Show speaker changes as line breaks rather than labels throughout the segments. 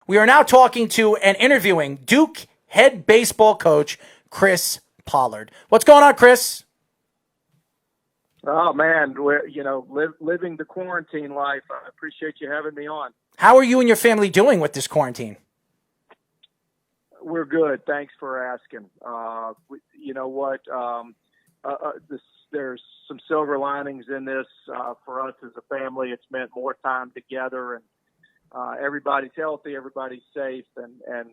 We are now talking to and interviewing Duke head baseball coach Chris Pollard. What's going on, Chris?
Oh man, we're living the quarantine life. I appreciate you having me on.
How are you and your family doing with this quarantine?
We're good. Thanks for asking. You know what? There's some silver linings in this for us as a family. It's meant more time together, and everybody's healthy, everybody's safe, and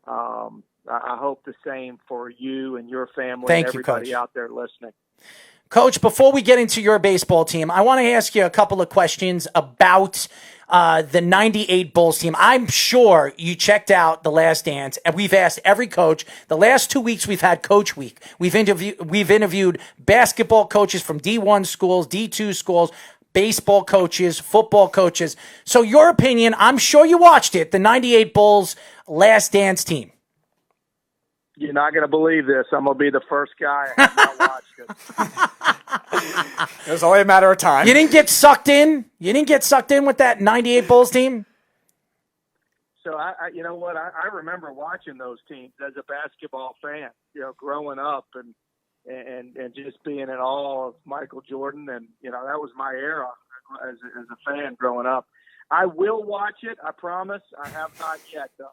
I hope the same for you and your family.
Thank
and
you,
everybody
Coach.
out there listening.
Coach, before we get into your baseball team, I want to ask you a couple of questions about the 98 Bulls team. I'm sure you checked out The Last Dance, and we've asked every coach. The last 2 weeks, we've had Coach Week. We've interviewed basketball coaches from D1 schools, D2 schools, baseball coaches, football coaches. So your opinion, I'm sure you watched it, the 98 Bulls Last Dance team.
You're not going to believe this. I'm going to be the first guy. I have not watched it.
It was only a matter of time.
You didn't get sucked in? You didn't get sucked in with that 98 Bulls team?
So, you know what? I remember watching those teams as a basketball fan, growing up and just being in awe of Michael Jordan. And, that was my era as a fan growing up. I will watch it. I promise. I have not yet, though.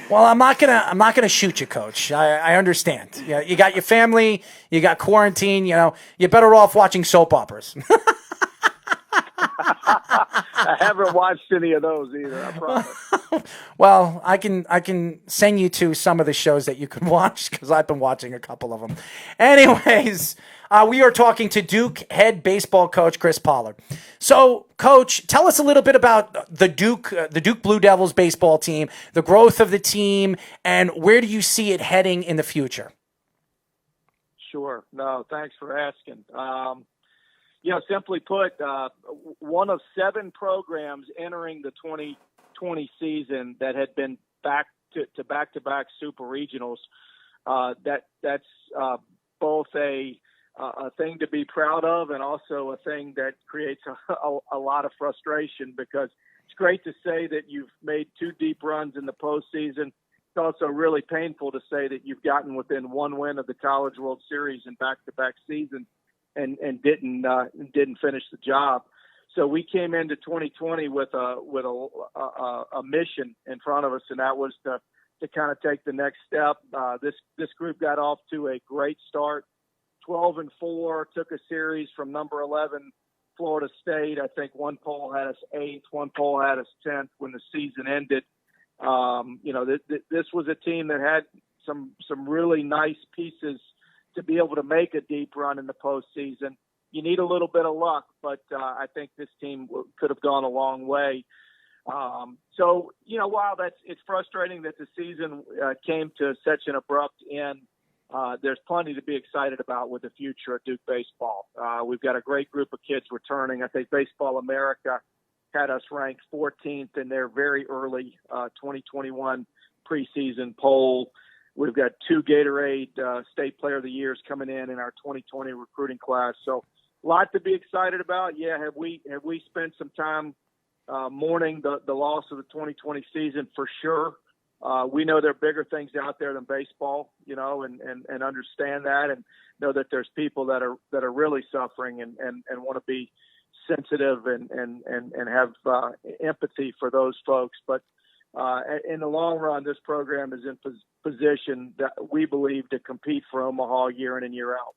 Well, I'm not gonna shoot you, Coach. I understand. You got your family, you got quarantine. You're better off watching soap operas.
I haven't watched any of those either. I promise.
Well, I can send you to some of the shows that you can watch because I've been watching a couple of them. Anyways, we are talking to Duke head baseball coach Chris Pollard. So, Coach, tell us a little bit about the Duke Blue Devils baseball team, the growth of the team, and where do you see it heading in the future?
Sure. No, thanks for asking. Simply put, one of 7 programs entering the 2020 season that had been back to back-to-back super regionals. That's both a thing to be proud of and also a thing that creates a lot of frustration because it's great to say that you've made 2 deep runs in the postseason. It's also really painful to say that you've gotten within 1 win of the College World Series in back-to-back seasons and didn't finish the job. So we came into 2020 with a mission in front of us, and that was to kind of take the next step. This group got off to a great start, 12-4, took a series from number 11 Florida State. I think one poll had us 8th, one poll had us 10th when the season ended. This was a team that had some really nice pieces to be able to make a deep run in the postseason. You need a little bit of luck, but I think this team could have gone a long way. While it's frustrating that the season came to such an abrupt end, there's plenty to be excited about with the future of Duke baseball. We've got a great group of kids returning. I think Baseball America had us ranked 14th in their very early 2021 preseason poll. We've got 2 Gatorade State Player of the Years coming in our 2020 recruiting class. So a lot to be excited about. Yeah, have we spent some time mourning the loss of the 2020 season? For sure. We know there are bigger things out there than baseball, and understand that, and know that there's people that are really suffering and want to be sensitive and have empathy for those folks. But in the long run, this program is in position that we believe to compete for Omaha year in and year out.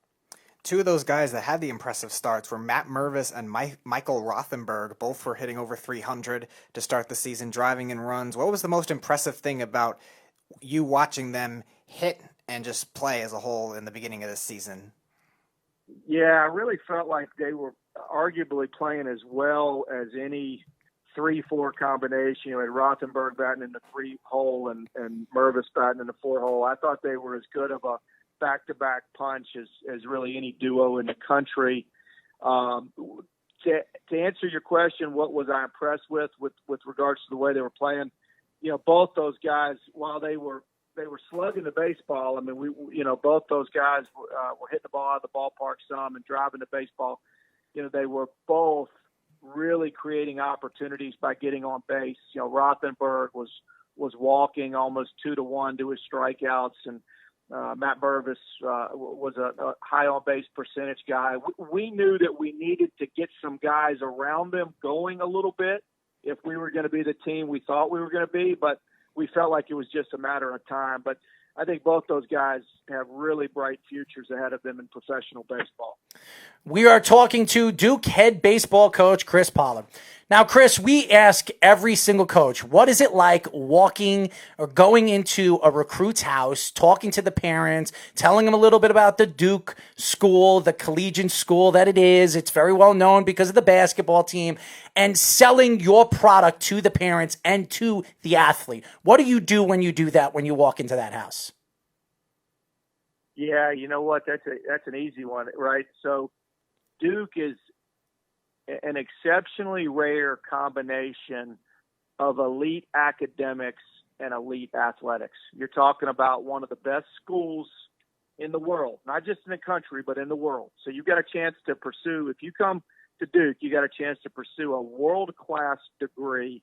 2 of those guys that had the impressive starts were Matt Mervis and Michael Rothenberg. Both were hitting over 300 to start the season, driving in runs. What was the most impressive thing about you watching them hit and just play as a whole in the beginning of this season?
Yeah, I really felt like they were arguably playing as well as any 3-4 combination. You had Rothenberg batting in the 3-hole and Mervis batting in the 4-hole. I thought they were as good of a back-to-back punch as really any duo in the country. To answer your question, what was I impressed with regards to the way they were playing? Both those guys, while they were slugging the baseball. I mean, both those guys were hitting the ball out of the ballpark some and driving the baseball. They were both really creating opportunities by getting on base. Rothenberg was walking almost 2-1 to his strikeouts, and Matt Mervis was a high on base percentage guy. We knew that we needed to get some guys around them going a little bit if we were going to be the team we thought we were going to be, but we felt like it was just a matter of time. But I think both those guys have really bright futures ahead of them in professional baseball.
We are talking to Duke head baseball coach Chris Pollard. Now, Chris, we ask every single coach, what is it like walking or going into a recruit's house, talking to the parents, telling them a little bit about the Duke school, the collegiate school that it is. It's very well known because of the basketball team, and selling your product to the parents and to the athlete. What do you do when you do that, when you walk into that house?
Yeah, you know what? That's an easy one, right? So Duke is an exceptionally rare combination of elite academics and elite athletics. You're talking about one of the best schools in the world, not just in the country, but in the world. So you've got a chance to pursue, if you come to Duke, you got a chance to pursue a world-class degree.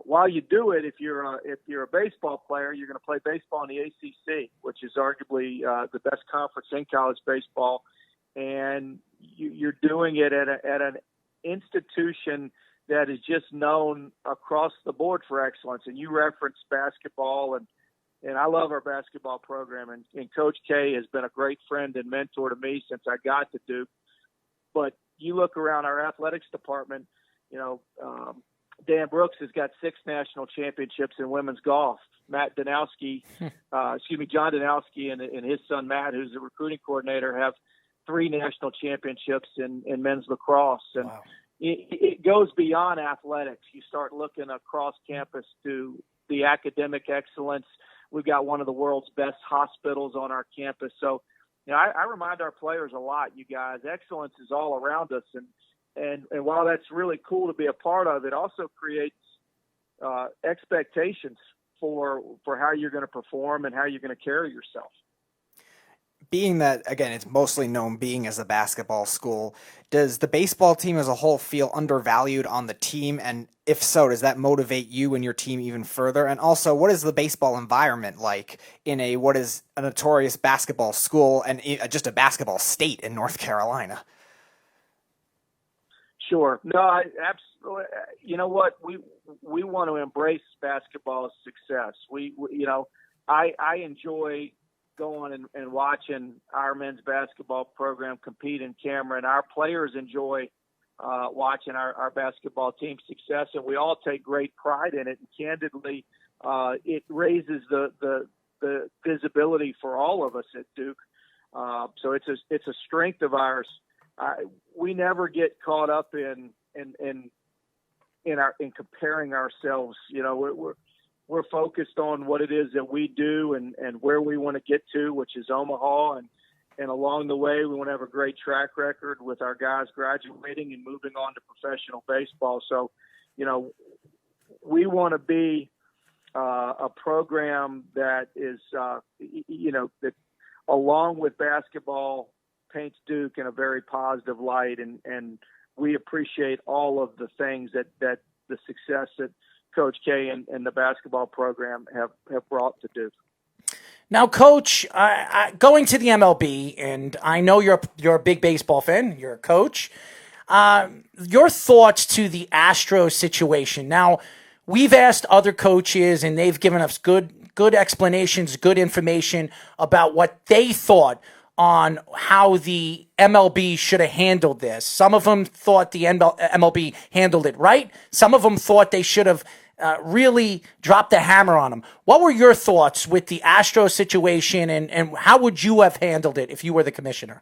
While you do it, if you're a baseball player, you're going to play baseball in the ACC, which is arguably the best conference in college baseball, and you're doing it at an institution that is just known across the board for excellence. And you referenced basketball, and I love our basketball program. And Coach K has been a great friend and mentor to me since I got to Duke. But you look around our athletics department, Dan Brooks has got 6 national championships in women's golf. John Danowski and his son Matt, who's the recruiting coordinator, have 3 national championships in men's lacrosse. And
wow.
It goes beyond athletics. You start looking across campus to the academic excellence. We've got one of the world's best hospitals on our campus. So, I remind our players a lot, you guys, excellence is all around us. And while that's really cool to be a part of, it also creates expectations for how you're going to perform and how you're going to carry yourself.
Being that, again, it's mostly known being as a basketball school, does the baseball team as a whole feel undervalued on the team? And if so, does that motivate you and your team even further? And also, what is the baseball environment like in what is a notorious basketball school and just a basketball state in North Carolina?
Sure. No, I absolutely. You know what? We want to embrace basketball's success. I enjoy going and watching our men's basketball program compete in Cameron. Our players enjoy watching our basketball team's success, and we all take great pride in it. And candidly, it raises the visibility for all of us at Duke. So it's a strength of ours. We never get caught up in comparing ourselves. We're focused on what it is that we do and where we want to get to, which is Omaha. And along the way, we want to have a great track record with our guys graduating and moving on to professional baseball. So, we want to be a program that is, that along with basketball paints Duke in a very positive light. And we appreciate all of the things that the success that Coach K and the basketball program have brought to Duke.
Now, Coach, going to the MLB, and I know you're a big baseball fan. You're a coach. Your thoughts to the Astros situation. Now, we've asked other coaches, and they've given us good explanations, good information about what they thought on how the MLB should have handled this. Some of them thought the MLB handled it right. Some of them thought they should have really dropped the hammer on them. What were your thoughts with the Astros situation, and how would you have handled it if you were the commissioner?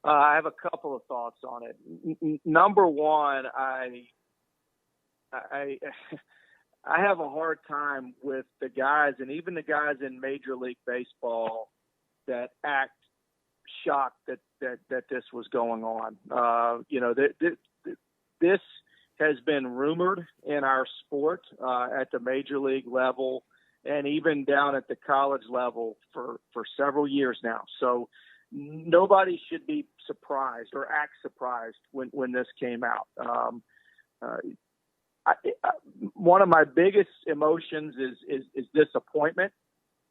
I have a couple of thoughts on it. Number one, I have a hard time with the guys, and even the guys in Major League Baseball, that act shocked that this was going on. This has been rumored in our sport at the Major League level and even down at the college level for several years now. So nobody should be surprised or act surprised when this came out. One of my biggest emotions is disappointment.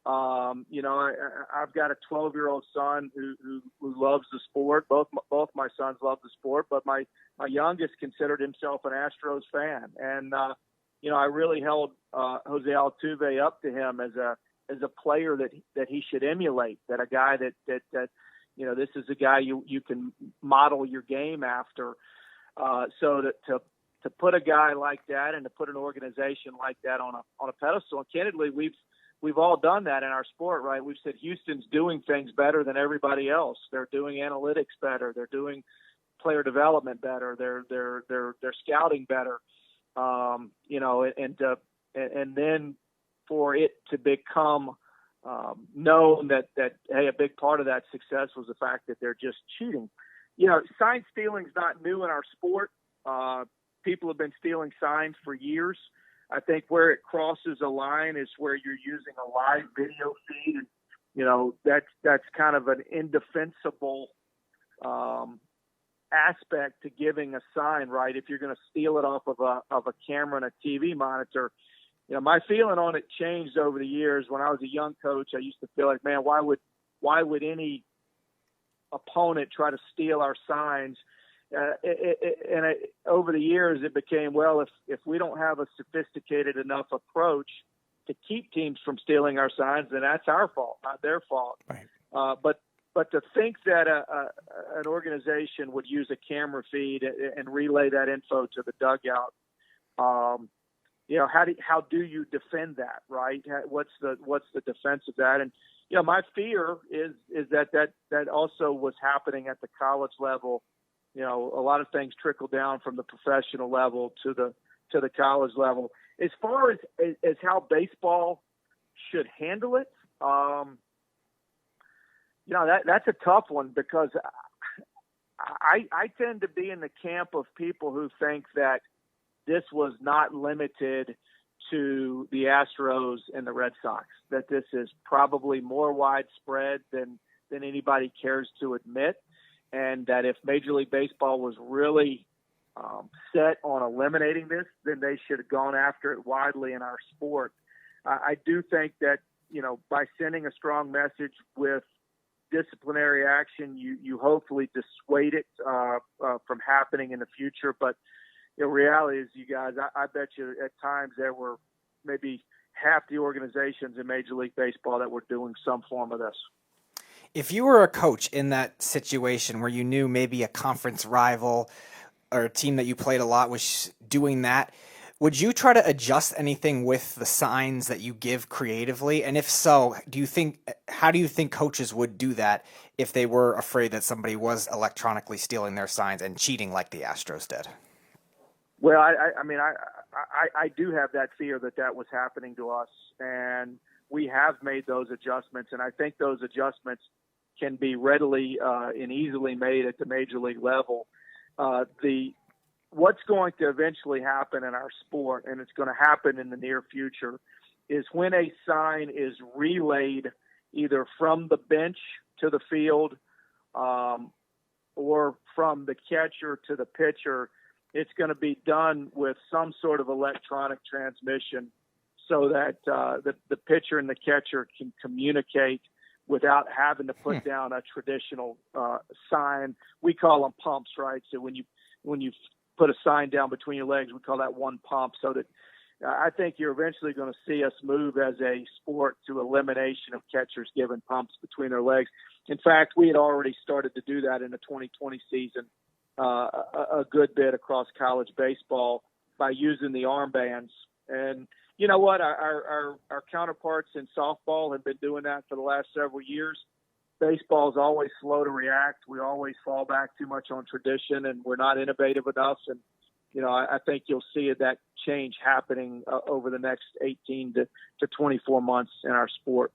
I've got a 12-year-old son who loves the sport. Both my sons love the sport, but my youngest considered himself an Astros fan, and I really held Jose Altuve up to him as a player that he should emulate. That a guy that this is a guy you can model your game after. So to put a guy like that and to put an organization like that on a pedestal, and candidly, we've all done that in our sport, right? We've said Houston's doing things better than everybody else. They're doing analytics better. They're doing player development better. They're scouting better. And then for it to become known that hey, a big part of that success was the fact that they're just cheating. Sign stealing's not new in our sport. People have been stealing signs for years. I think where it crosses a line is where you're using a live video feed, and that's kind of an indefensible aspect to giving a sign, right? If you're going to steal it off of a camera and a TV monitor, my feeling on it changed over the years. When I was a young coach, I used to feel like, man, why would any opponent try to steal our signs? Over the years, it became, well, if we don't have a sophisticated enough approach to keep teams from stealing our signs, then that's our fault, not their fault. Right. But to think that an organization would use a camera feed and relay that info to the dugout, how do you defend that, right? What's the defense of that? And my fear is that also was happening at the college level. A lot of things trickle down from the professional level to the college level. As far as how baseball should handle it, that's a tough one, because I tend to be in the camp of people who think that this was not limited to the Astros and the Red Sox, that this is probably more widespread than anybody cares to admit. And that if Major League Baseball was really set on eliminating this, then they should have gone after it widely in our sport. I do think that, by sending a strong message with disciplinary action, you hopefully dissuade it from happening in the future. But the reality is, you guys, I bet you at times there were maybe half the organizations in Major League Baseball that were doing some form of this.
If you were a coach in that situation where you knew maybe a conference rival or a team that you played a lot was doing that, would you try to adjust anything with the signs that you give creatively? And if so, how do you think coaches would do that if they were afraid that somebody was electronically stealing their signs and cheating like the Astros did?
Well, I do have that fear that was happening to us, and we have made those adjustments, and I think those adjustments can be readily and easily made at the major league level. What's going to eventually happen in our sport, and it's going to happen in the near future, is when a sign is relayed either from the bench to the field or from the catcher to the pitcher, it's going to be done with some sort of electronic transmission so that the pitcher and the catcher can communicate without having to put down a traditional sign. We call them pumps, right? So when you put a sign down between your legs, we call that one pump. So that I think you're eventually going to see us move as a sport to elimination of catchers giving pumps between their legs. In fact, we had already started to do that in the 2020 season a good bit across college baseball by using the armbands. And you know what? Our counterparts in softball have been doing that for the last several years. Baseball is always slow to react. We always fall back too much on tradition, and we're not innovative enough. And, I think you'll see that change happening over the next 18 to 24 months in our sport.